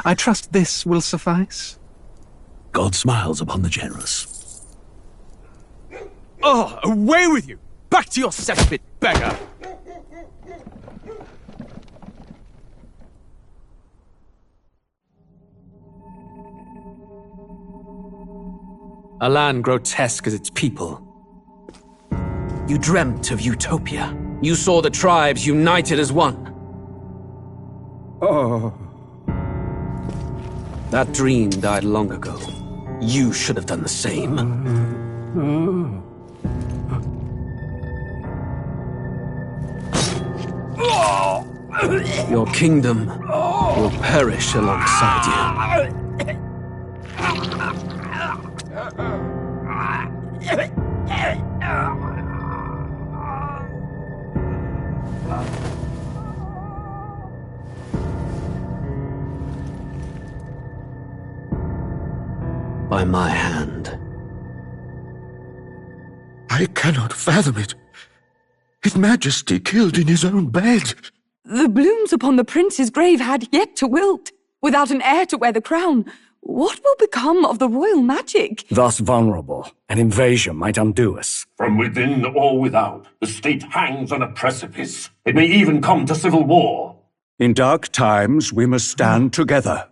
I trust this will suffice? God smiles upon the generous. Oh, away with you! Back to your cesspit, beggar! A land grotesque as its people. You dreamt of utopia. You saw the tribes united as one. Oh. That dream died long ago. You should have done the same. Your kingdom will perish alongside you. By my hand. I cannot fathom it. His Majesty killed in his own bed. The blooms upon the prince's grave had yet to wilt. Without an heir to wear the crown, what will become of the royal magic? Thus vulnerable, an invasion might undo us. From within or without, the state hangs on a precipice. It may even come to civil war. In dark times, we must stand together.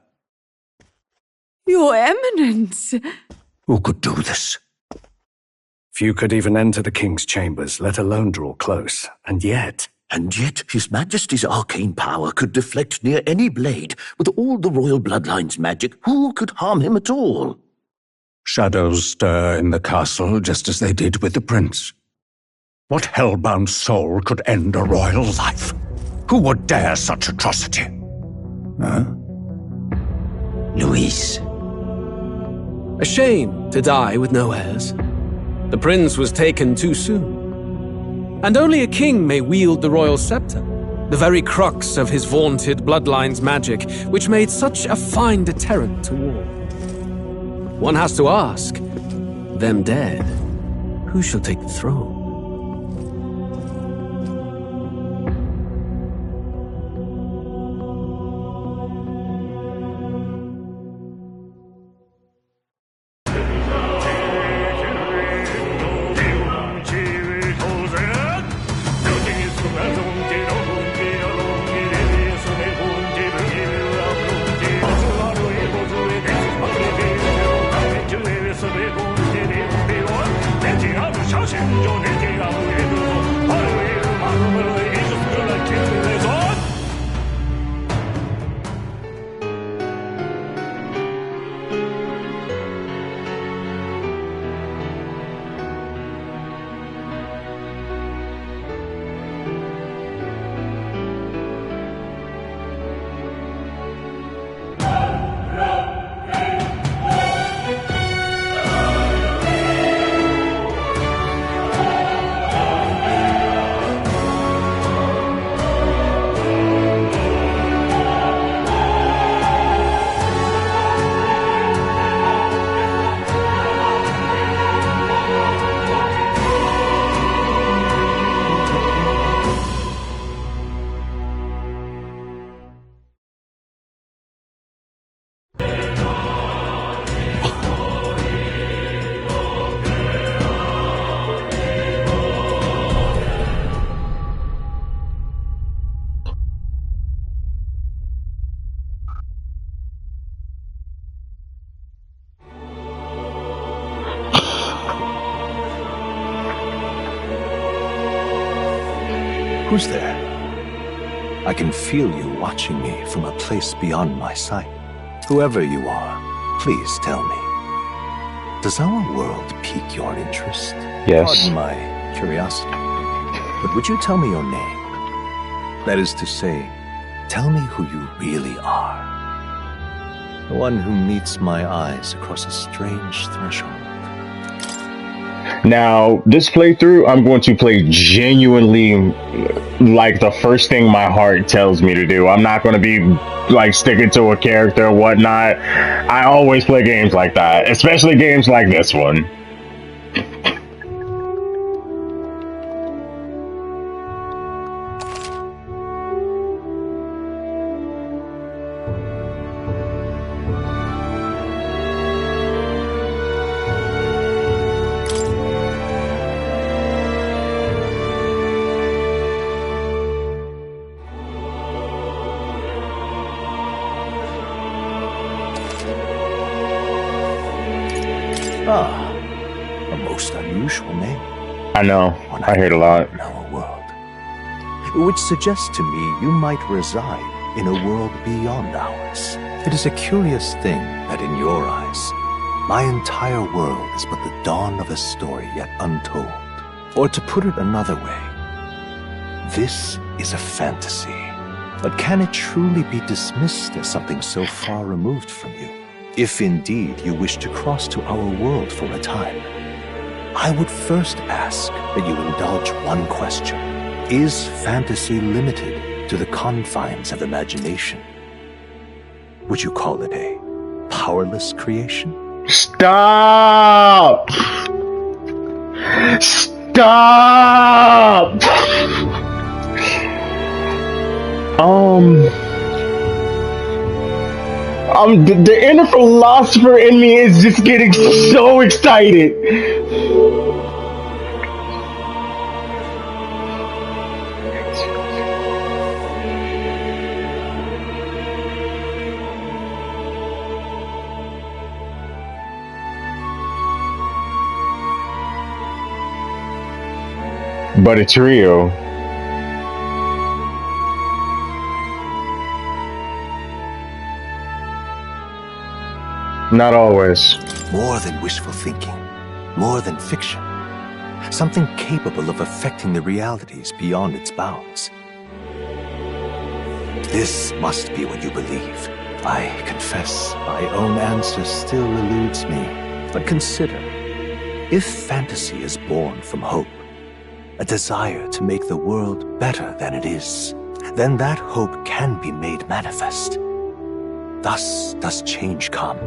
Your Eminence! Who could do this? Few could even enter the king's chambers, let alone draw close. And yet His Majesty's arcane power could deflect near any blade. With all the royal bloodline's magic, who could harm him at all? shadows stir in the castle just as they did with the prince. What hellbound soul could end a royal life? Who would dare such atrocity? Huh? Luis. A shame to die with no heirs. The prince was taken too soon. And only a king may wield the royal scepter, the very crux of his vaunted bloodline's magic, which made such a fine deterrent to war. One has to ask, them dead, who shall take the throne? Who's there? I can feel you watching me from a place beyond my sight. Whoever you are, please tell me. Does our world pique your interest? Yes. Pardon my curiosity. But would you tell me your name? That is to say, tell me who you really are. The one who meets my eyes across a strange threshold. Now, this playthrough, I'm going to play genuinely like the first thing my heart tells me to do. I'm not going to be like sticking to a character or whatnot. I always play games like that, especially games like this one. Ah, a most unusual name. I know. I hear it a lot. In our world. Which suggests to me you might reside in a world beyond ours. It is a curious thing that in your eyes, my entire world is but the dawn of a story yet untold. Or to put it another way, this is a fantasy. But can it truly be dismissed as something so far removed from you? If indeed you wish to cross to our world for a time, I would first ask that you indulge one question. Is fantasy limited to the confines of imagination? Would you call it a powerless creation? Stop! Stop! The inner philosopher in me is just getting so excited. But it's real. Not always. More than wishful thinking, more than fiction. Something capable of affecting the realities beyond its bounds. This must be what you believe. I confess, my own answer still eludes me. But consider, if fantasy is born from hope, a desire to make the world better than it is, then that hope can be made manifest. Thus does change come,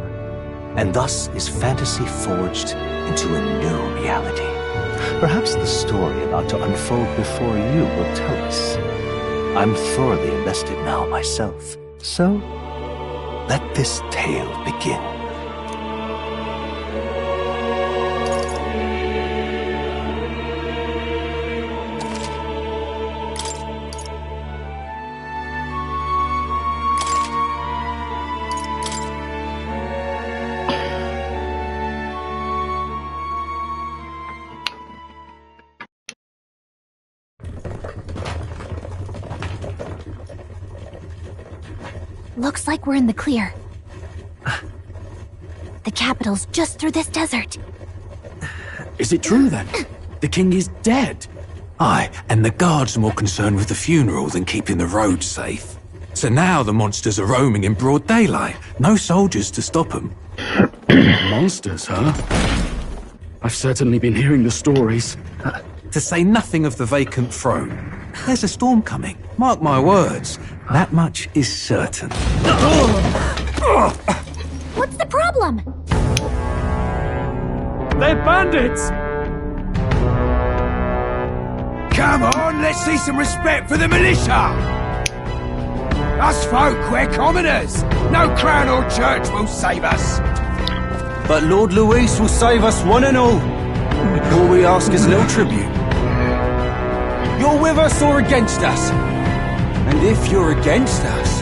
and thus is fantasy forged into a new reality. Perhaps the story about to unfold before you will tell us. I'm thoroughly invested now myself, so let this tale begin. Looks like we're in the clear. The capital's just through this desert. Is it true then? The king is dead? Aye, and the guards are more concerned with the funeral than keeping the roads safe. So now the monsters are roaming in broad daylight. No soldiers to stop them. Monsters, huh? I've certainly been hearing the stories. To say nothing of the vacant throne. There's a storm coming, mark my words. That much is certain. What's the problem? They're bandits! Come on, let's see some respect for the militia! Us folk, we're commoners! No crown or church will save us! But Lord Luis will save us one and all. All we ask is little tribute. You're with us or against us? And if you're against us...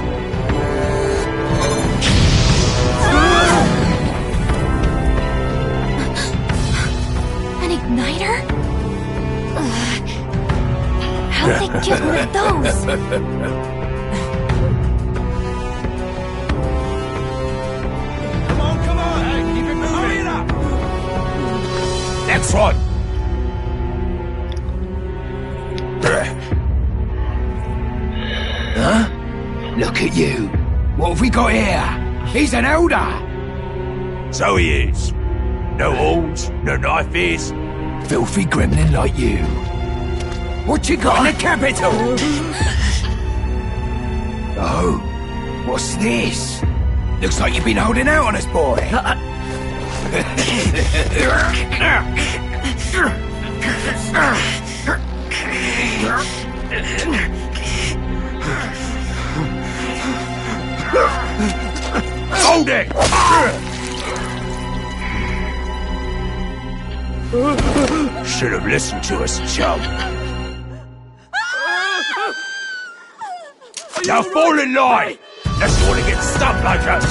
An igniter? How'd they get one of those? Come on, hey, keep it moving! Hurry it up! Next one! Huh? Look at you! What have we got here? He's an elder! So he is. No horns, no knife is. Filthy gremlin like you. What you got in the capital? Oh, what's this? Looks like you've been holding out on us, boy. Hold it! Should have listened to us, chum. Now fall in line! Unless you want to get stuck like us!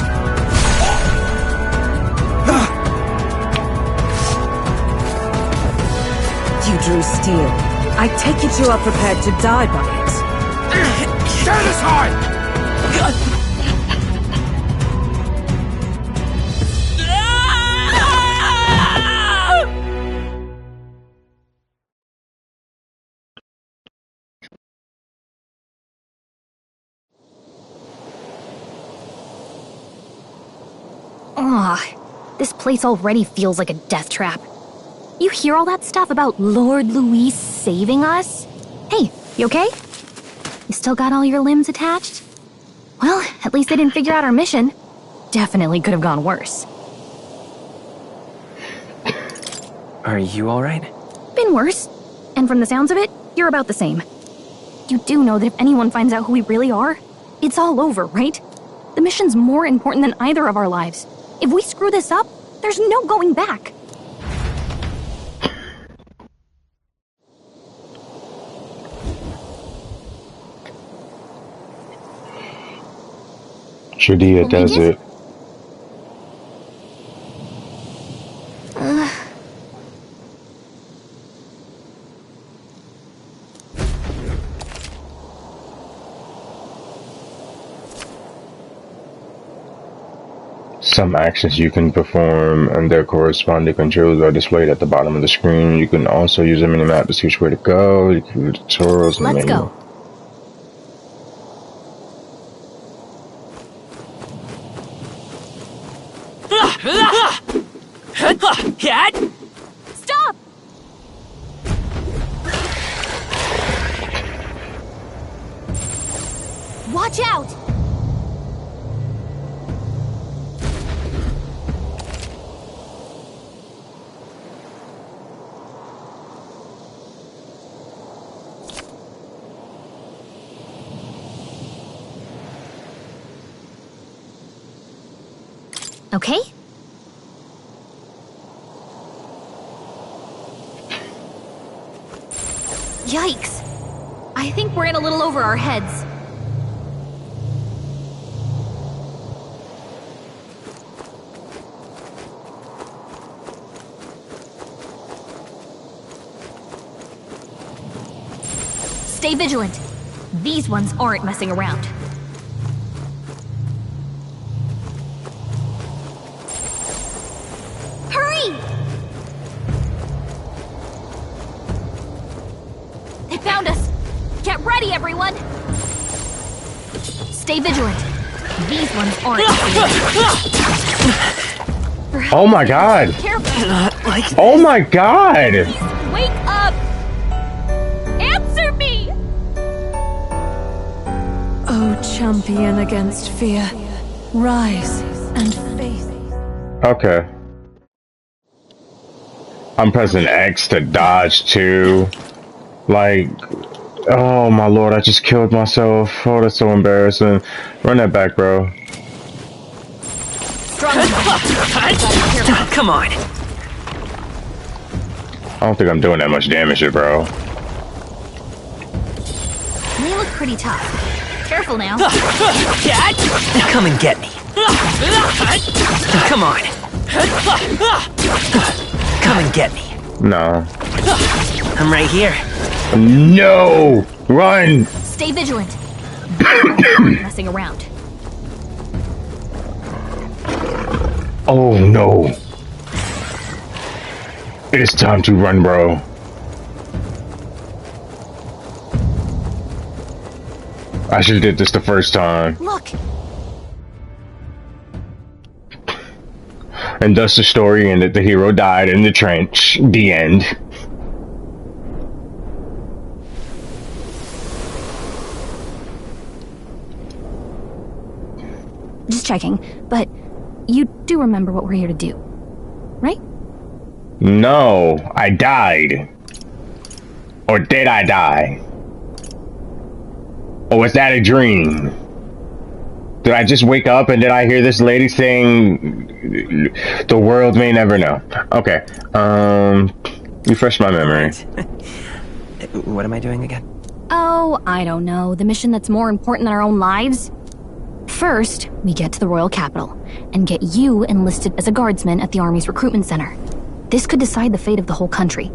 you drew steel. I take it you are prepared to die by it. Stand aside! This place already feels like a death trap. You hear all that stuff about Lord Luis saving us? Hey, you okay? You still got all your limbs attached? Well, at least they didn't figure out our mission. Definitely could have gone worse. Are you alright? Been worse. And from the sounds of it, you're about the same. You do know that if anyone finds out who we really are, it's all over, right? The mission's more important than either of our lives. If we screw this up, there's no going back. Judea Desert. Some actions you can perform and their corresponding controls are displayed at the bottom of the screen. You can also use a minimap to see which way to go. You can do tutorials. Let's go. Stop! Watch out! Okay? Yikes! I think we're in a little over our heads. Stay vigilant. These ones aren't messing around. Everyone! Stay vigilant. These ones aren't. Oh my god! Oh my god! Wake up! Answer me! Oh, champion against fear, rise and face. Okay. I'm pressing X to dodge too. Like, oh my lord, I just killed myself. Oh, that's so embarrassing. Run that back, bro. Come on. I don't think I'm doing that much damage here, bro. They look pretty tough. Careful now. Come and get me. Come on. Come and get me. No. I'm right here. No! Run! Stay vigilant. Messing around. Oh no. It is time to run, bro. I should have did this the first time. Look. And thus the story ended. The hero died in the trench. The end. Just checking, but you do remember what we're here to do, right? No, I died. Or did I die? Or was that a dream? Did I just wake up and did I hear this lady saying the world may never know? Okay, refresh my memory. What am I doing again? Oh, I don't know. The mission that's more important than our own lives? First, we get to the royal capital and get you enlisted as a guardsman at the army's recruitment center. This could decide the fate of the whole country.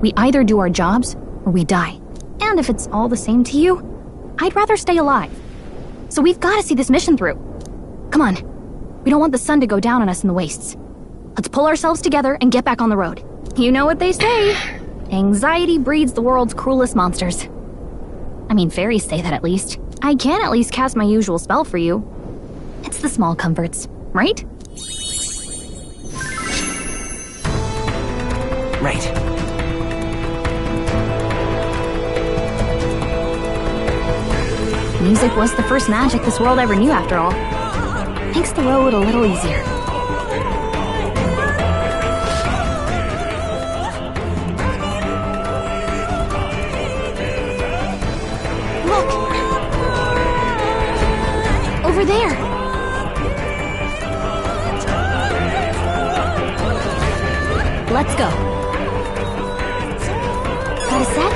We either do our jobs, or we die. And if it's all the same to you, I'd rather stay alive. So we've got to see this mission through. Come on. We don't want the sun to go down on us in the wastes. Let's pull ourselves together and get back on the road. You know what they say. Anxiety breeds the world's cruelest monsters. I mean, fairies say that at least. I can at least cast my usual spell for you. It's the small comforts, right? Right. Music was the first magic this world ever knew, after all. Makes the road a little easier. Look! Over there! Let's go. Got a sec?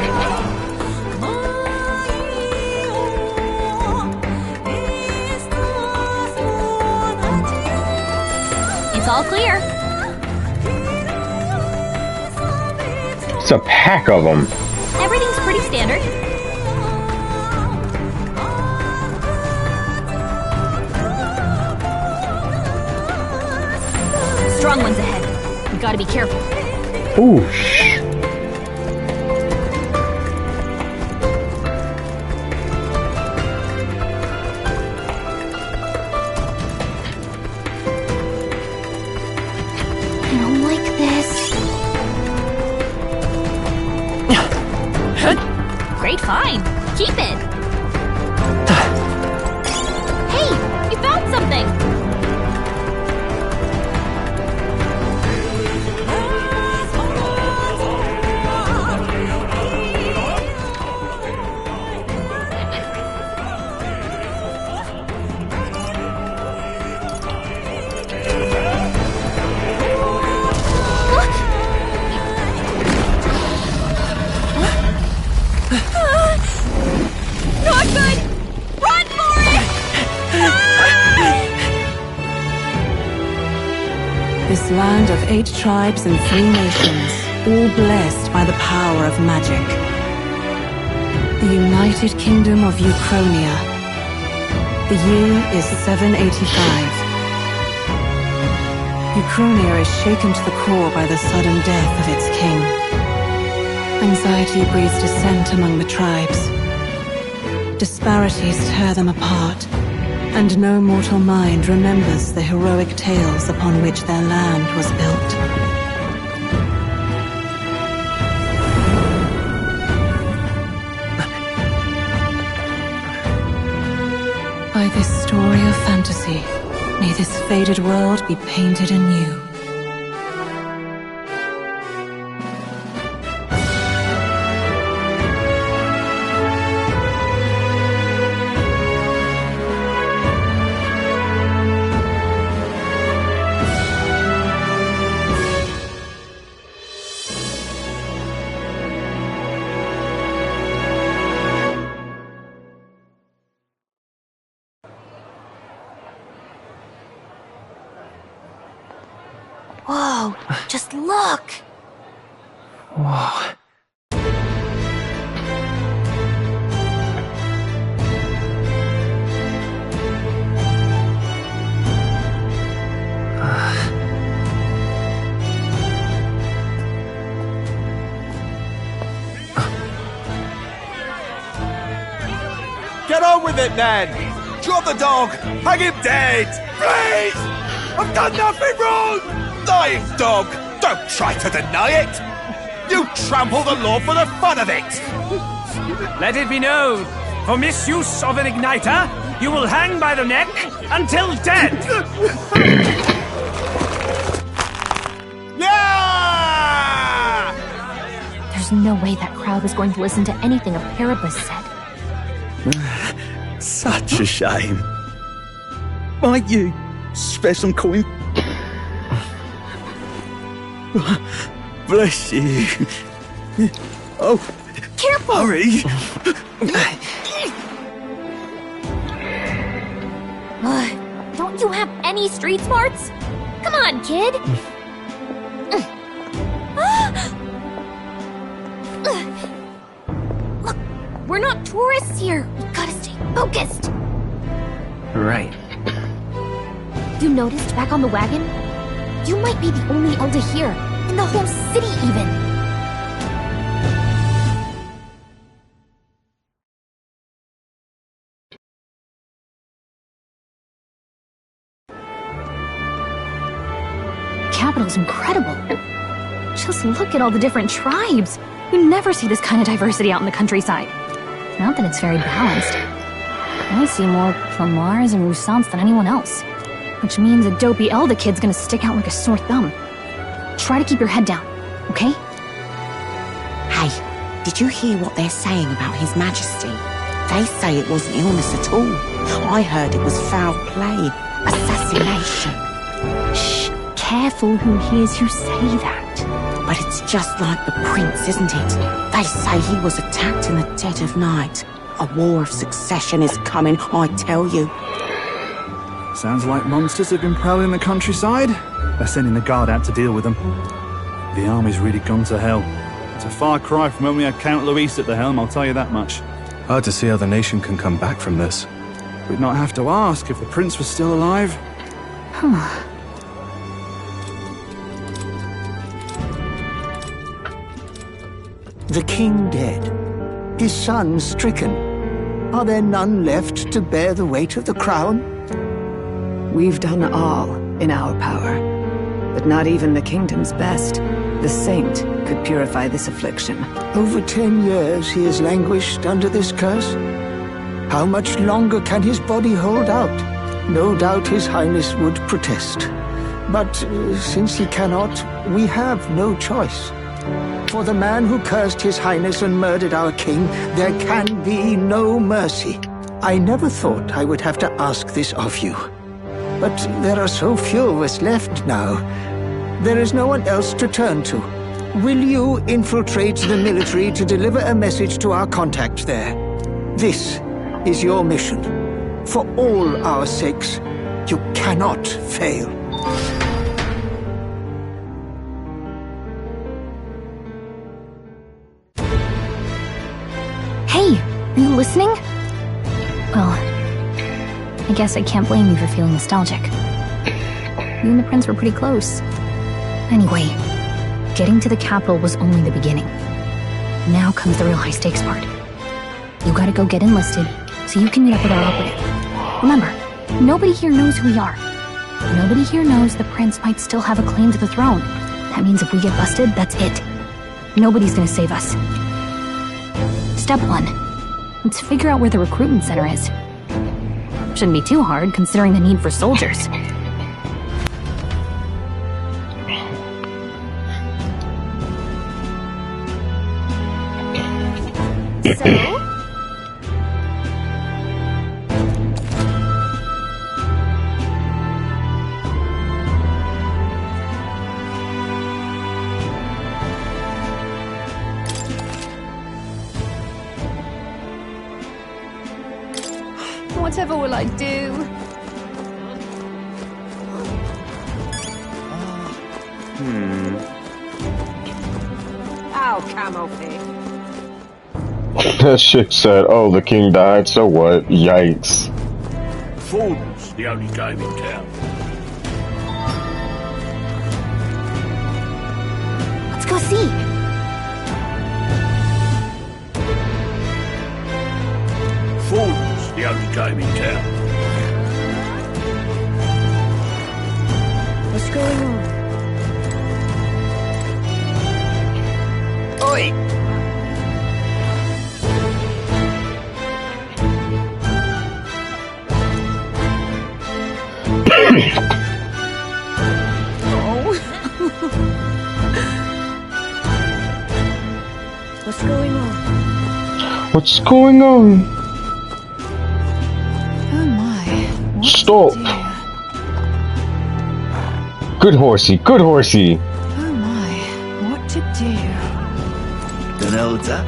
It's all clear. It's a pack of them. Everything's pretty standard. Strong ones ahead. We gotta be careful. Ooh, I don't like this. Great find. Keep it. Hey, you found something. Not good! Run for it! This land of 8 tribes and 3 nations, all blessed by the power of magic. The United Kingdom of Uchronia. The year is 785. Uchronia is shaken to the core by the sudden death of its king. Anxiety breeds dissent among the tribes. Disparities tear them apart, and no mortal mind remembers the heroic tales upon which their land was built. By this story of fantasy, may this faded world be painted anew. Whoa, just look! Whoa. Get on with it, then! Drop the dog! Hang him dead! Please! I've done nothing wrong! Lying dog! Don't try to deny it! You trample the law for the fun of it! Let it be known, for misuse of an igniter, you will hang by the neck until dead! Yeah! There's no way that crowd was going to listen to anything a Paribus said. Such a shame. Might you spare some coin? Bless you. Oh, careful! Hurry! Don't you have any street smarts? Come on, kid! tourists here. We gotta stay focused. Right. You noticed back on the wagon? You might be the only elder here, in the whole city even. The capital's incredible. Just look at all the different tribes. You never see this kind of diversity out in the countryside. Not that it's very balanced. I see more Plamars and Roussants than anyone else. Which means a dopey elder kid's gonna stick out like a sore thumb. Try to keep your head down, okay? Hey, did you hear what they're saying about His Majesty? They say it wasn't illness at all. I heard it was foul play, assassination. Shh, careful who hears you say that. But it's just like the prince, isn't it? They say he was attacked in the dead of night. A war of succession is coming, I tell you. Sounds like monsters have been prowling the countryside. They're sending the guard out to deal with them. The army's really gone to hell. It's a far cry from when we had Count Luis at the helm, I'll tell you that much. Hard to see how the nation can come back from this. We'd not have to ask if the prince was still alive. The king dead, his son stricken. Are there none left to bear the weight of the crown? We've done all in our power, but not even the kingdom's best, the saint, could purify this affliction. Over 10 years he has languished under this curse. How much longer can his body hold out? No doubt his highness would protest. But since he cannot, we have no choice. For the man who cursed his highness and murdered our king, there can be no mercy. I never thought I would have to ask this of you. But there are so few of us left now. There is no one else to turn to. Will you infiltrate the military to deliver a message to our contact there? This is your mission. For all our sakes, you cannot fail. Hey, are you listening? Well, I guess I can't blame you for feeling nostalgic. You and the prince were pretty close. Anyway, getting to the capital was only the beginning. Now comes the real high-stakes part. You gotta go get enlisted, so you can meet up with our operative. Remember, nobody here knows who we are. Nobody here knows the prince might still have a claim to the throne. That means if we get busted, that's it. Nobody's gonna save us. Step 1. Let's figure out where the recruitment center is. Shouldn't be too hard, considering the need for soldiers. So? Whatever will I do? Oh, camel pig. That shit said, oh, the king died, so what? Yikes. Fool's the only game in town. Let's go see. Fool's the only game in town. What's going on? Oi! What's going on? What's going on? Oh my. What Stop. to do? Good horsey, good horsey. Oh my. What to do? Don't know what's up.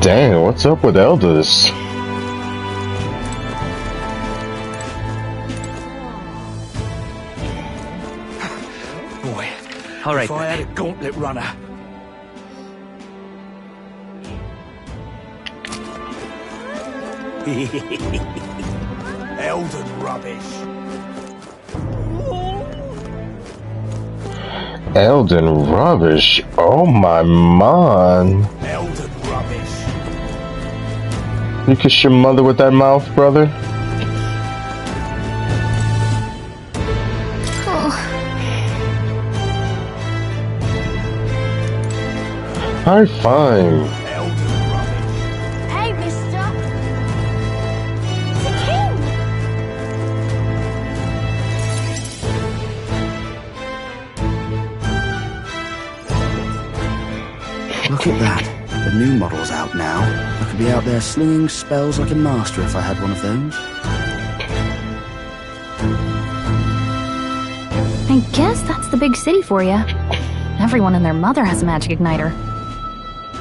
Damn, what's up with elders? All right, if I had a gauntlet runner. Elden rubbish. Elden rubbish? Oh my man. Elden rubbish. You kiss your mother with that mouth, brother? Alright, fine. Hey, mister! The king! Look at that. The new model's out now. I could be out there slinging spells like a master if I had one of those. I guess that's the big city for you. Everyone and their mother has a magic igniter.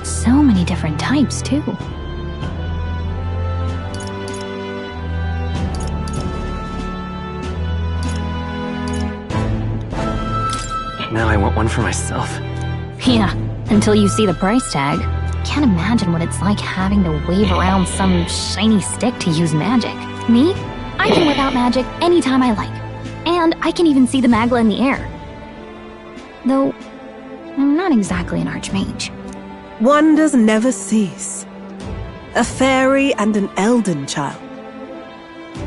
So many different types, too. Now I want one for myself. Yeah, until you see the price tag. Can't imagine what it's like having to wave around some shiny stick to use magic. Me? I can whip out magic anytime I like. And I can even see the magla in the air. Though, I'm not exactly an archmage. Wonders never cease. A fairy and an elden child.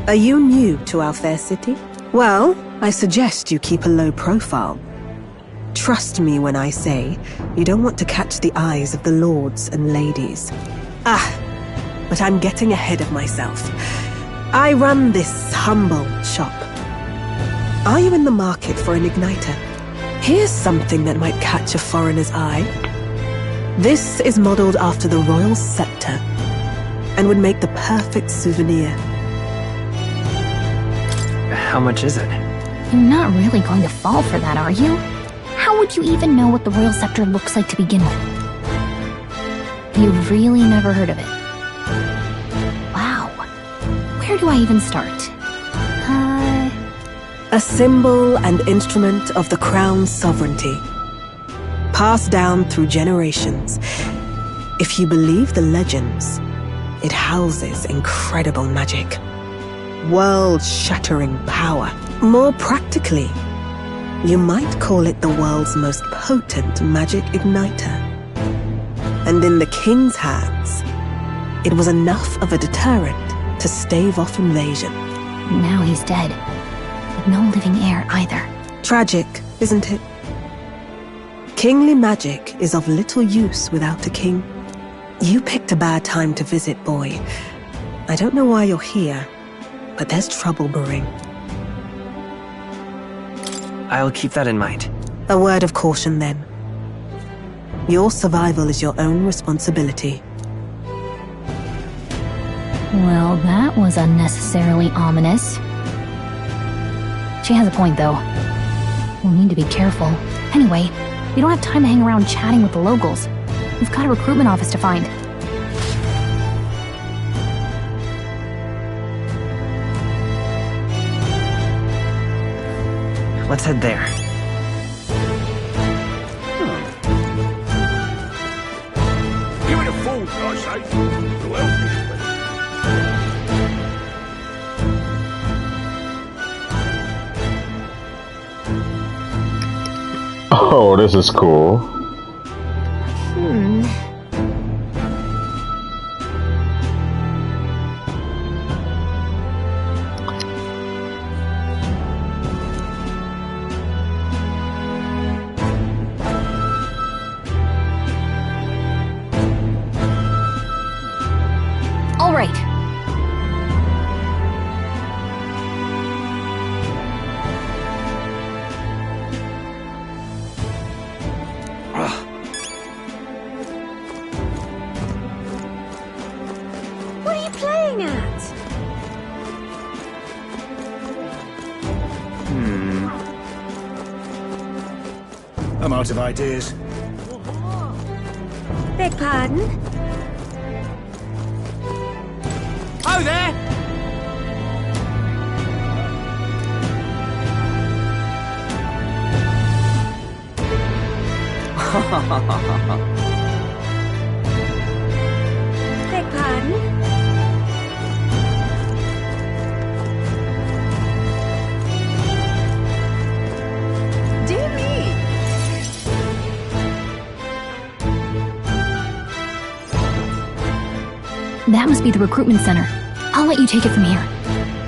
Are you new to our fair city? Well, I suggest you keep a low profile. Trust me when I say you don't want to catch the eyes of the lords and ladies. But I'm getting ahead of myself. I run this humble shop. Are you in the market for an igniter? Here's something that might catch a foreigner's eye. This is modeled after the royal scepter and would make the perfect souvenir. How much is it? You're not really going to fall for that, are you? How would you even know what the royal scepter looks like to begin with? You've really never heard of it. Wow. Where do I even start? A symbol and instrument of the crown's sovereignty. Passed down through generations. If you believe the legends, it houses incredible magic. World-shattering power. More practically, you might call it the world's most potent magic igniter. And in the king's hands, it was enough of a deterrent to stave off invasion. Now he's dead. With no living heir either. Tragic, isn't it? Kingly magic is of little use without a king. You picked a bad time to visit, boy. I don't know why you're here, but there's trouble brewing. I'll keep that in mind. A word of caution, then. Your survival is your own responsibility. Well, that was unnecessarily ominous. She has a point, though. We'll need to be careful. Anyway, we don't have time to hang around chatting with the locals. We've got a recruitment office to find. Let's head there. Give it a fool, I say. Who else is it? Oh, this is cool. All right. What are you playing at? I'm out of ideas. Beg pardon? Oh, there! Beg pardon? Dear me! That must be the recruitment center. I'll let you take it from here.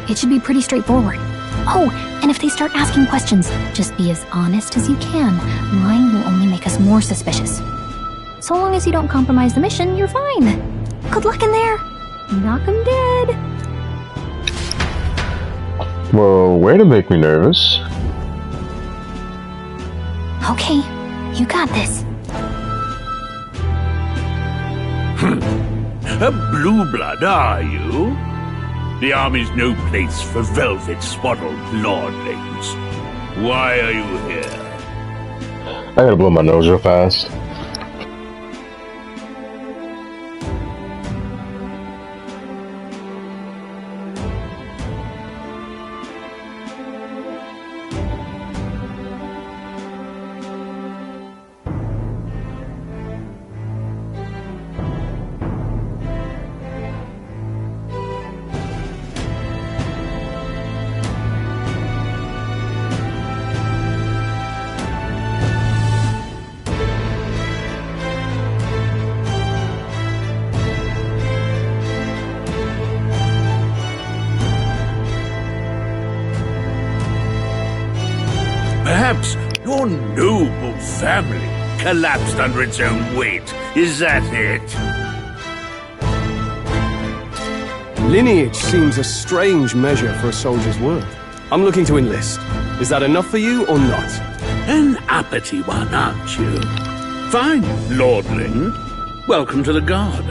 It should be pretty straightforward. Oh, and if they start asking questions, just be as honest as you can. Lying will only make us more suspicious. So long as you don't compromise the mission, you're fine. Good luck in there. Knock 'em dead. Well, way to make me nervous. Okay, you got this. A blue blood, are you? The army's no place for velvet-swaddled lordlings. Why are you here? I gotta blow my nose real fast. Perhaps your noble family collapsed under its own weight. Is that it? Lineage seems a strange measure for a soldier's worth. I'm looking to enlist. Is that enough for you or not? An uppity one, aren't you? Fine, lordling. Welcome to the Guard,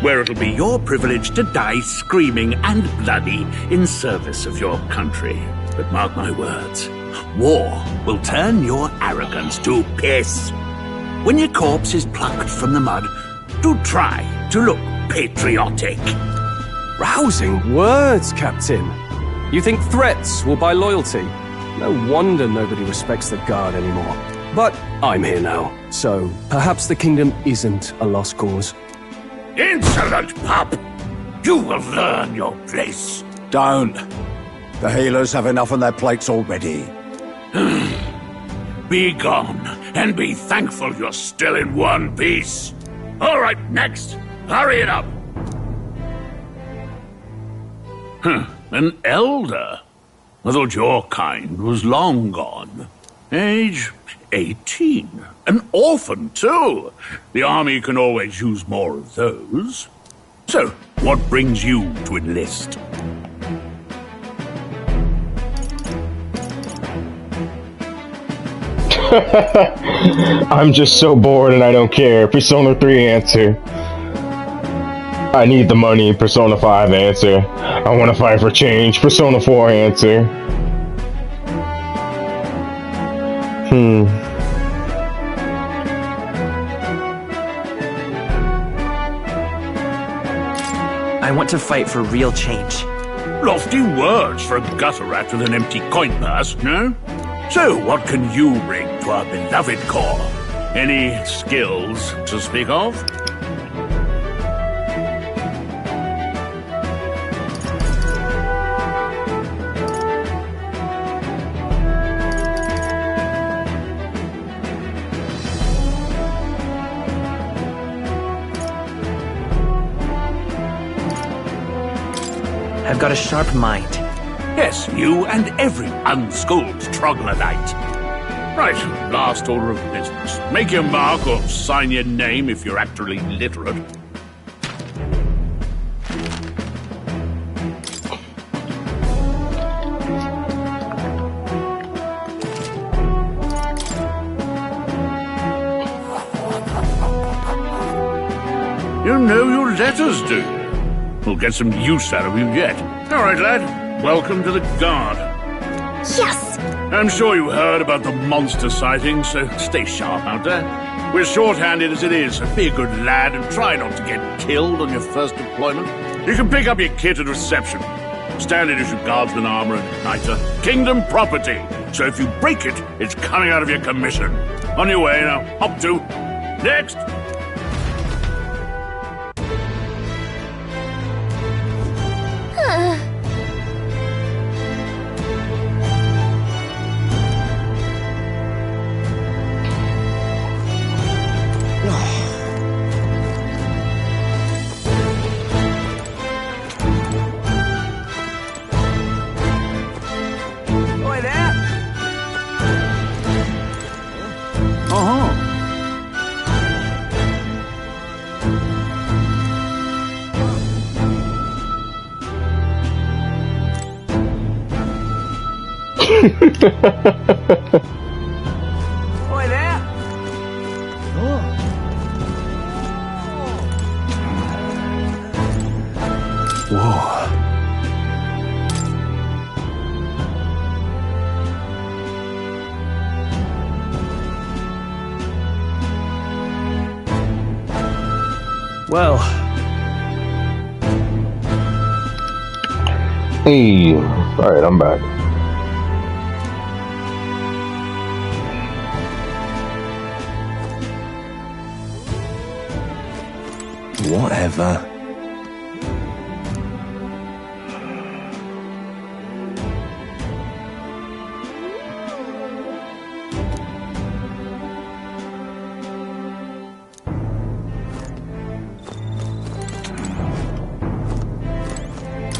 where it'll be your privilege to die screaming and bloody in service of your country. But mark my words, war will turn your arrogance to piss. When your corpse is plucked from the mud, do try to look patriotic. Rousing words, Captain. You think threats will buy loyalty? No wonder nobody respects the Guard anymore. But I'm here now, so perhaps the kingdom isn't a lost cause. Insolent pup! You will learn your place. Don't. The healers have enough on their plates already. Be gone, and be thankful you're still in one piece. All right, next. Hurry it up. An elder? I thought your kind was long gone. Age 18. An orphan, too. The army can always use more of those. So, what brings you to enlist? I'm just so bored and I don't care. Persona 3 answer. I need the money. Persona 5 answer. I want to fight for change. Persona 4 answer. I want to fight for real change. Lofty words for a gutter rat with an empty coin purse, no? So, what can you bring to our beloved corps? Any skills to speak of? I've got a sharp mind. Yes, you and every unschooled troglodyte. Right, last order of business. Make your mark or sign your name if you're actually literate. You know your letters, do you? We'll get some use out of you yet. All right, lad. Welcome to the Guard. Yes! I'm sure you heard about the monster sightings, so stay sharp out there. We're short-handed as it is, so be a good lad and try not to get killed on your first deployment. You can pick up your kit at reception. Standard issue guardsman armor and igniter. Kingdom property, so if you break it, it's coming out of your commission. On your way now. Hop to. Next. Oi there! Whoa. Well. Hey, alright, I'm back. Whatever.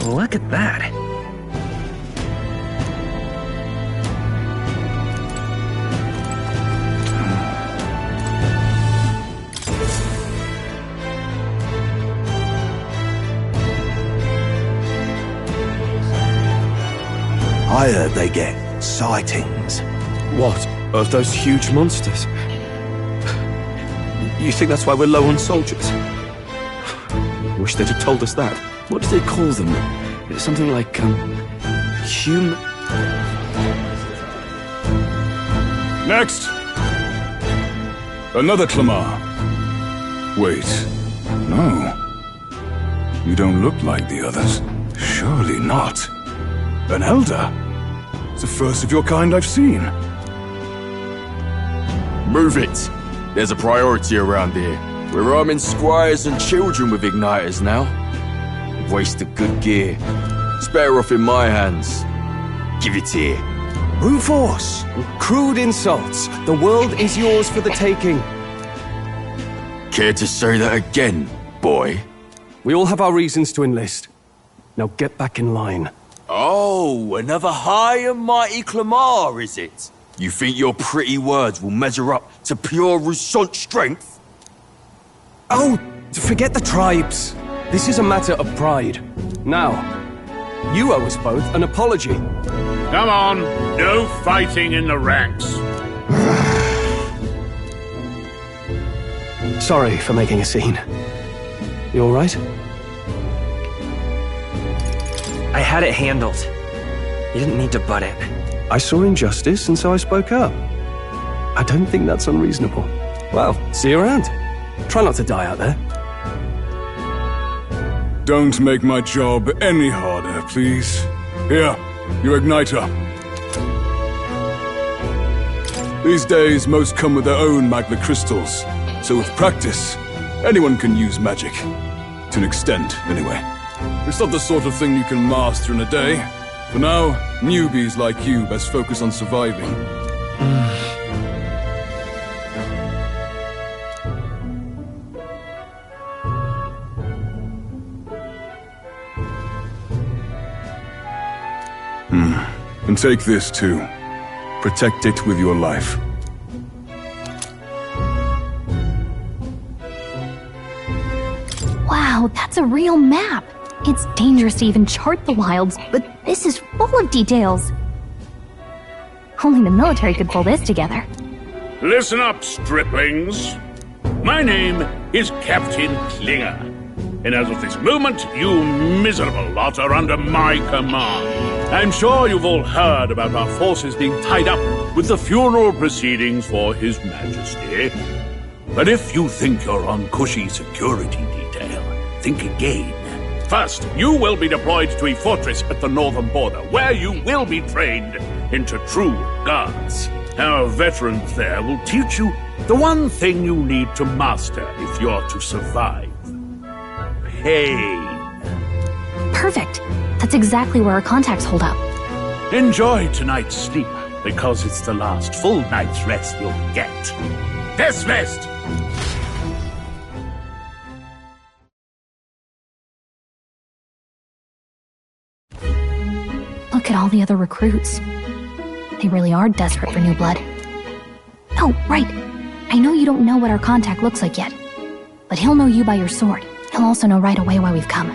Look at that. I heard they get sightings. What? Of those huge monsters? You think that's why we're low on soldiers? Wish they'd have told us that. What do they call them? It's something like, human... Next! Another Clamar. Wait. No. You don't look like the others. Surely not. An elder? It's the first of your kind I've seen. Move it! There's a priority around here. We're arming squires and children with igniters now. Waste of good gear. It's better off in my hands. Give it here. Rufus! Crude insults. The world is yours for the taking. Care to say that again, boy? We all have our reasons to enlist. Now get back in line. Oh, another high and mighty Clamar, is it? You think your pretty words will measure up to pure Rousseau strength? Oh, forget the tribes. This is a matter of pride. Now, you owe us both an apology. Come on, no fighting in the ranks. Sorry for making a scene. You all right? I had it handled. You didn't need to butt in. I saw injustice, and so I spoke up. I don't think that's unreasonable. Well, see you around. Try not to die out there. Don't make my job any harder, please. Here, your igniter. These days, most come with their own magna crystals. So with practice, anyone can use magic. To an extent, anyway. It's not the sort of thing you can master in a day. For now, newbies like you best focus on surviving. And take this too. Protect it with your life. Wow, that's a real map. It's dangerous to even chart the wilds, but this is full of details. Only the military could pull this together. Listen up, striplings. My name is Captain Klinger, and as of this moment, you miserable lot are under my command. I'm sure you've all heard about our forces being tied up with the funeral proceedings for His Majesty. But if you think you're on cushy security detail, think again. First, you will be deployed to a fortress at the northern border, where you will be trained into true guards. Our veterans there will teach you the one thing you need to master if you're to survive. Pain. Perfect. That's exactly where our contacts hold up. Enjoy tonight's sleep, because it's the last full night's rest you'll get. Dismissed! Look at all the other recruits. They really are desperate for new blood. Oh, right. I know you don't know what our contact looks like yet, but he'll know you by your sword. He'll also know right away why we've come.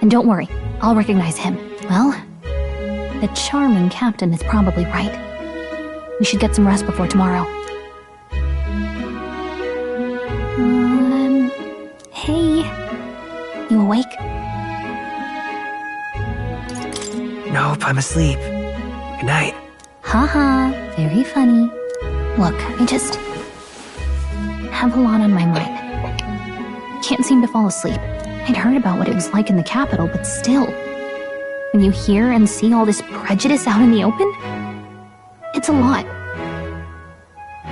And don't worry, I'll recognize him. Well, the charming captain is probably right. We should get some rest before tomorrow. Hey. You awake? Nope, I'm asleep. Good night. Haha, very funny. Look, I just have a lot on my mind. Can't seem to fall asleep. I'd heard about what it was like in the capital, but still. When you hear and see all this prejudice out in the open, it's a lot.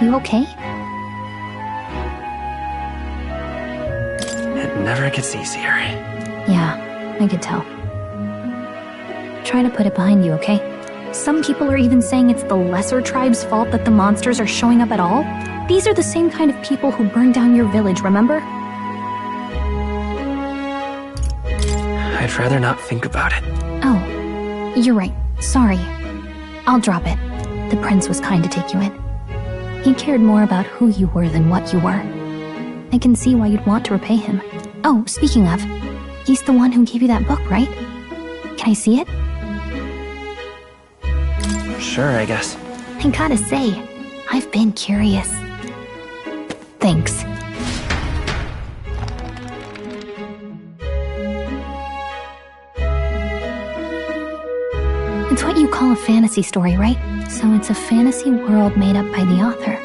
You okay? It never gets easier. Yeah, I could tell. Try to put it behind you, okay? Some people are even saying it's the lesser tribe's fault that the monsters are showing up at all. These are the same kind of people who burned down your village, remember? I'd rather not think about it. Oh, you're right. Sorry. I'll drop it. The prince was kind to take you in. He cared more about who you were than what you were. I can see why you'd want to repay him. Oh, speaking of, he's the one who gave you that book, right? Can I see it? Sure, I guess. I gotta say, I've been curious. Thanks. It's what you call a fantasy story, right? So it's a fantasy world made up by the author.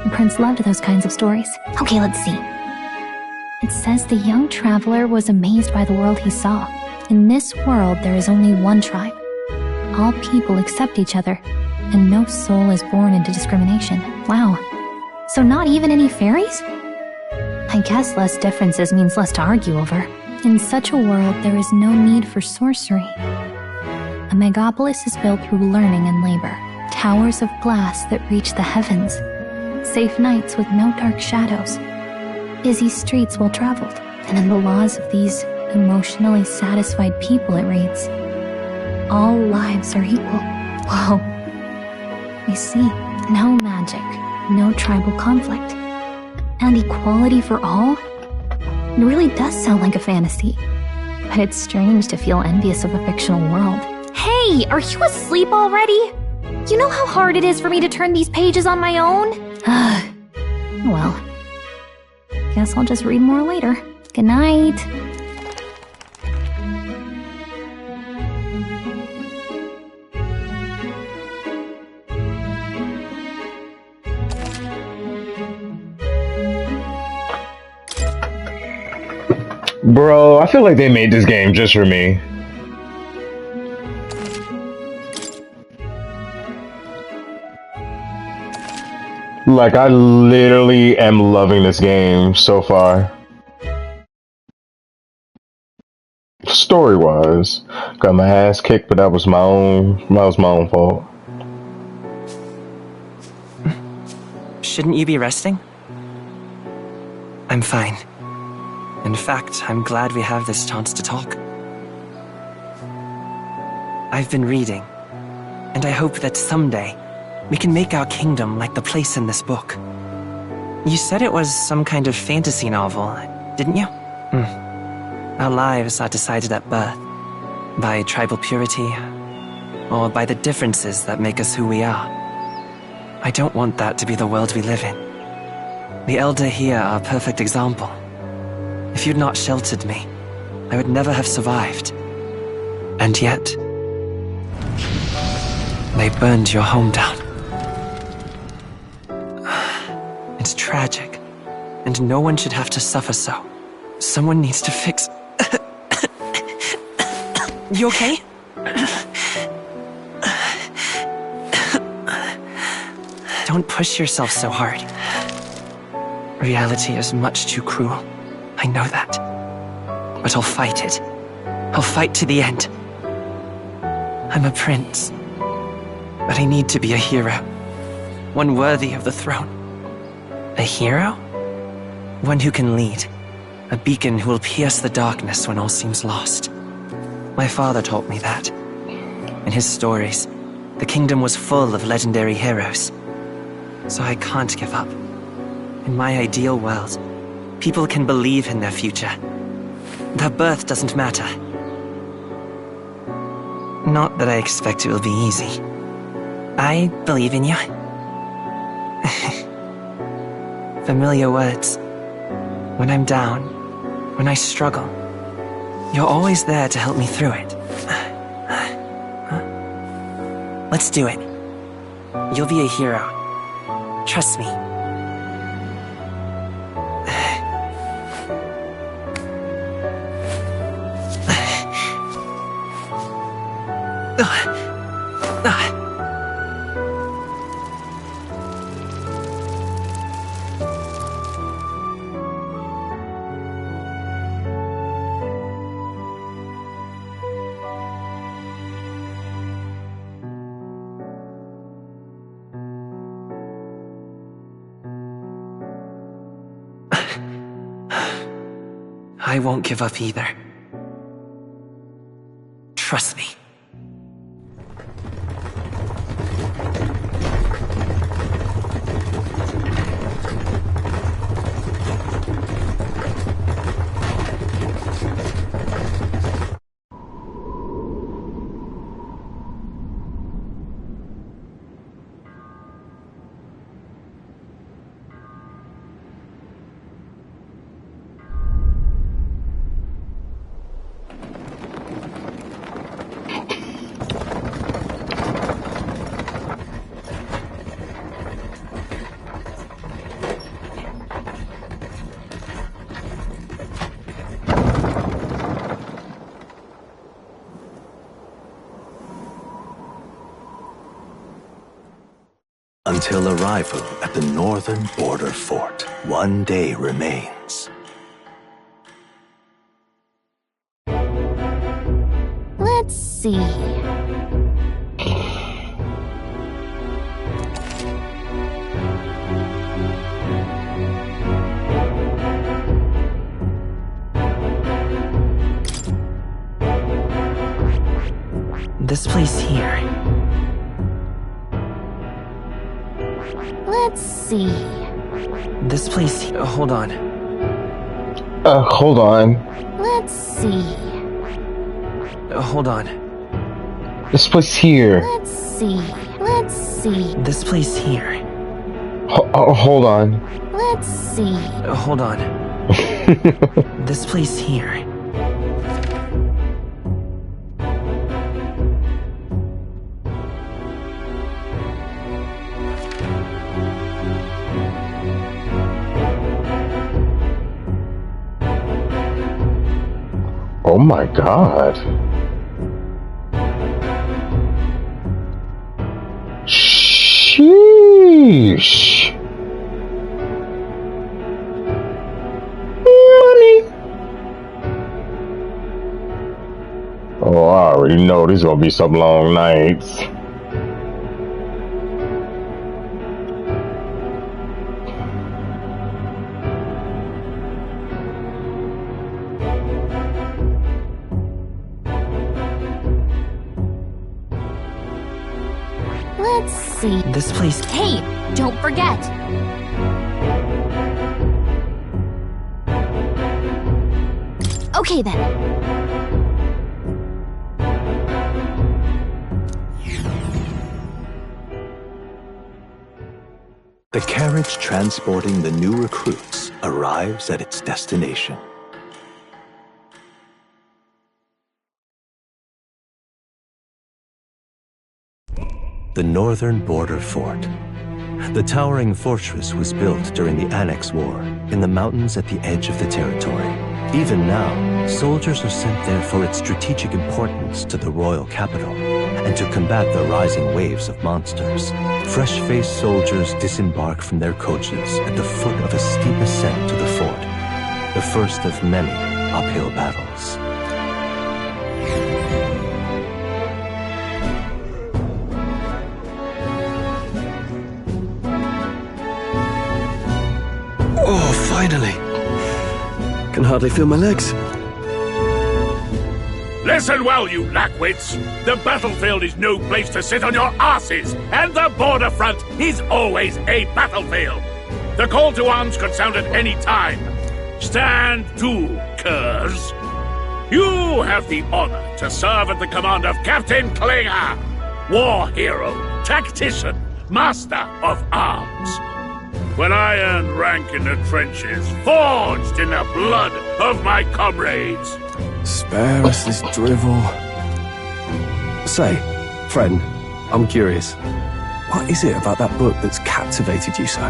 The prince loved those kinds of stories. Okay, let's see. It says the young traveler was amazed by the world he saw. In this world, there is only one tribe. All people accept each other, and no soul is born into discrimination. Wow. So not even any fairies? I guess less differences means less to argue over. In such a world, there is no need for sorcery. A megapolis is built through learning and labor. Towers of glass that reach the heavens. Safe nights with no dark shadows. Busy streets well traveled. And in the laws of these emotionally satisfied people, it reads, all lives are equal. Whoa. I see. No magic, no tribal conflict. And equality for all? It really does sound like a fantasy. But it's strange to feel envious of a fictional world. Hey, are you asleep already? You know how hard it is for me to turn these pages on my own? Well, guess I'll just read more later. Good night. Bro, I feel like they made this game just for me. Like, I literally am loving this game so far. Story-wise, got my ass kicked, but that was my own fault. Shouldn't you be resting? I'm fine. In fact, I'm glad we have this chance to talk. I've been reading, and I hope that someday we can make our kingdom like the place in this book. You said it was some kind of fantasy novel, didn't you? Our lives are decided at birth, by tribal purity, or by the differences that make us who we are. I don't want that to be the world we live in. The Elder here are a perfect example. If you'd not sheltered me, I would never have survived. And yet, they burned your home down. It's tragic, and no one should have to suffer so. Someone needs to fix... You okay? Don't push yourself so hard. Reality is much too cruel. I know that. But I'll fight it. I'll fight to the end. I'm a prince. But I need to be a hero. One worthy of the throne. A hero? One who can lead. A beacon who will pierce the darkness when all seems lost. My father taught me that. In his stories, the kingdom was full of legendary heroes. So I can't give up. In my ideal world, people can believe in their future. Their birth doesn't matter. Not that I expect it will be easy. I believe in you. Familiar words. When I'm down, when I struggle, you're always there to help me through it. Let's do it. You'll be a hero. Trust me. I won't give up either. Trust me. Until arrival at the northern border fort, one day remains. Let's see. This place here. Let's see. This place... hold on. Hold on. Let's see. Hold on. This place here. Let's see. Let's see. This place here. Hold on. Let's see. Hold on. This place here. Oh my god. Sheesh. Money. Oh, I already know these gonna be some long nights. Let's see. This place... Hey, don't forget. Okay then. The carriage transporting the new recruits arrives at its destination. The northern border fort. The towering fortress was built during the Annex War in the mountains at the edge of the territory. Even now, soldiers are sent there for its strategic importance to the royal capital and to combat the rising waves of monsters, fresh-faced soldiers disembark from their coaches at the foot of a steep ascent to the fort, the first of many uphill battles. Oh, finally. Can hardly feel my legs. Listen well, you lackwits. The battlefield is no place to sit on your asses, and the border front is always a battlefield. The call to arms could sound at any time. Stand to, curs. You have the honor to serve at the command of Captain Klinger, war hero, tactician, master of arms. When I earned rank in the trenches, forged in the blood of my comrades. Spare us this drivel. Say, friend, I'm curious. What is it about that book that's captivated you so?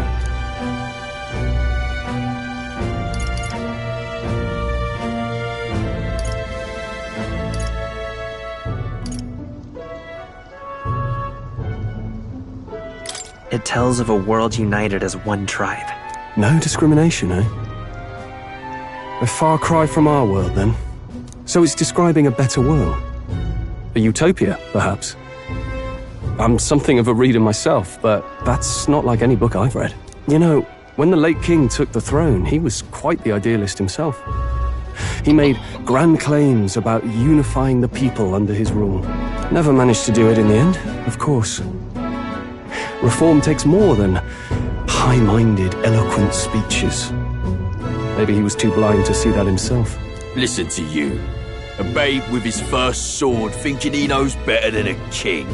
It tells of a world united as one tribe. No discrimination, eh? A far cry from our world, then. So it's describing a better world. A utopia, perhaps. I'm something of a reader myself, but that's not like any book I've read. You know, when the late king took the throne, he was quite the idealist himself. He made grand claims about unifying the people under his rule. Never managed to do it in the end, of course. Reform takes more than high-minded, eloquent speeches. Maybe he was too blind to see that himself. Listen to you. A babe with his first sword thinking he knows better than a king.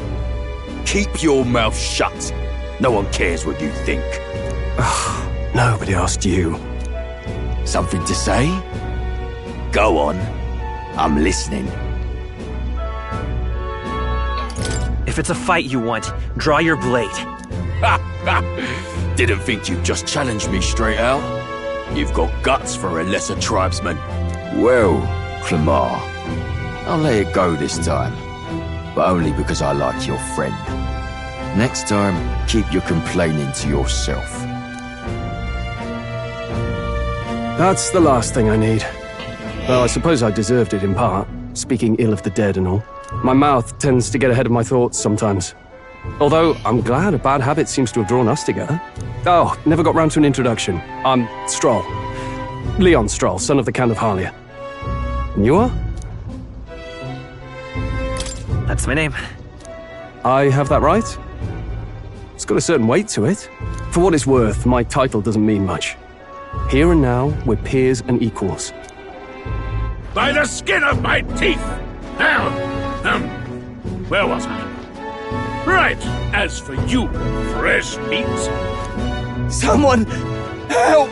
Keep your mouth shut. No one cares what you think. Nobody asked you. Something to say? Go on. I'm listening. If it's a fight you want, draw your blade. Didn't think you'd just challenge me straight out. You've got guts for a lesser tribesman. Well, Clemar, I'll let it go this time. But only because I like your friend. Next time, keep your complaining to yourself. That's the last thing I need. Well, I suppose I deserved it in part, speaking ill of the dead and all. My mouth tends to get ahead of my thoughts sometimes. Although, I'm glad a bad habit seems to have drawn us together. Oh, never got round to an introduction. I'm Stroll. Leon Stroll, son of the Count of Harlia. And you are? That's my name. I have that right? It's got a certain weight to it. For what it's worth, my title doesn't mean much. Here and now, we're peers and equals. By the skin of my teeth! Now, where was I? Right, as for you, fresh meat. Someone, help!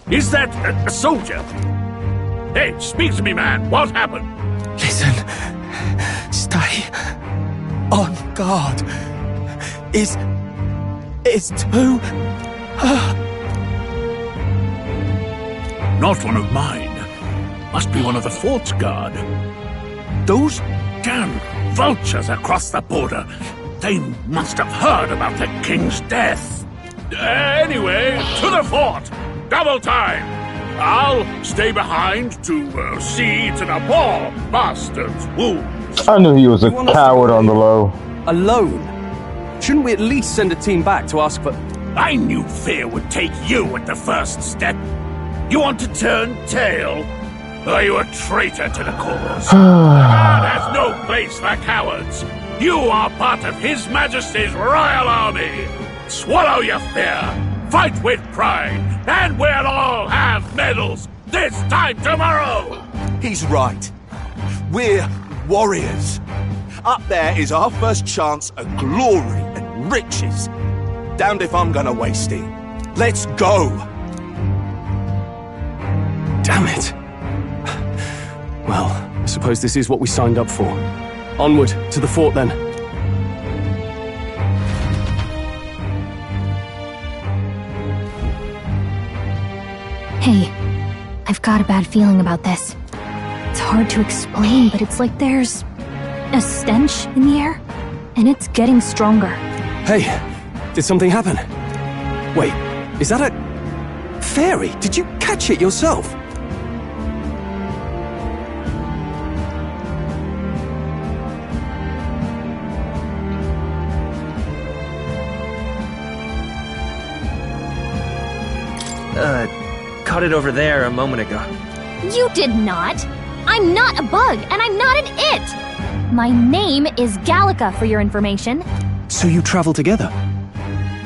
Is that a soldier? Hey, speak to me, man. What happened? Listen. Stay on guard. It's too... Not one of mine. Must be one of the fort's guard. Those damn vultures across the border. They must have heard about the king's death. Anyway, to the fort. Double time. I'll stay behind to see to the poor bastard's wounds. I knew he was a coward on the low. Alone? Shouldn't we at least send a team back to ask for... I knew fear would take you at the first step. You want to turn tail? Are you a traitor to the cause? God has no place for cowards. You are part of His Majesty's Royal Army. Swallow your fear. Fight with pride. And we'll all have medals this time tomorrow. He's right. We're warriors. Up there is our first chance at glory and riches. Damned if I'm gonna waste it. Let's go! Damn it. Well, I suppose this is what we signed up for. Onward, to the fort then. Hey, I've got a bad feeling about this. It's hard to explain, but it's like there's a stench in the air, and it's getting stronger. Hey, did something happen? Wait, is that a fairy? Did you catch it yourself? Caught it over there a moment ago. You did not! I'm not a bug, and I'm not an it! My name is Gallica, for your information. So you travel together?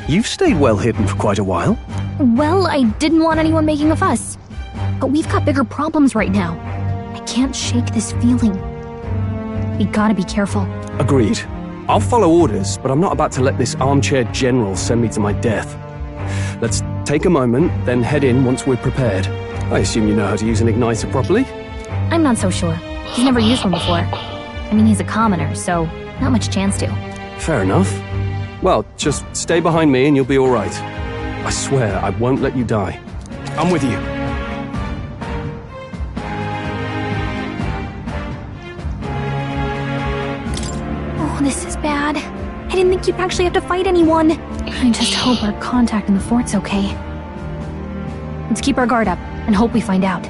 You've stayed well hidden for quite a while. Well, I didn't want anyone making a fuss. But we've got bigger problems right now. I can't shake this feeling. We gotta be careful. Agreed. I'll follow orders, but I'm not about to let this armchair general send me to my death. Let's take a moment, then head in once we're prepared. I assume you know how to use an igniter properly? I'm not so sure. He's never used one before. I mean, he's a commoner, so not much chance to. Fair enough. Well, just stay behind me and you'll be alright. I swear I won't let you die. I'm with you. Oh, this is bad. I didn't think you'd actually have to fight anyone. I just hope our contact in the fort's okay. Let's keep our guard up and hope we find out.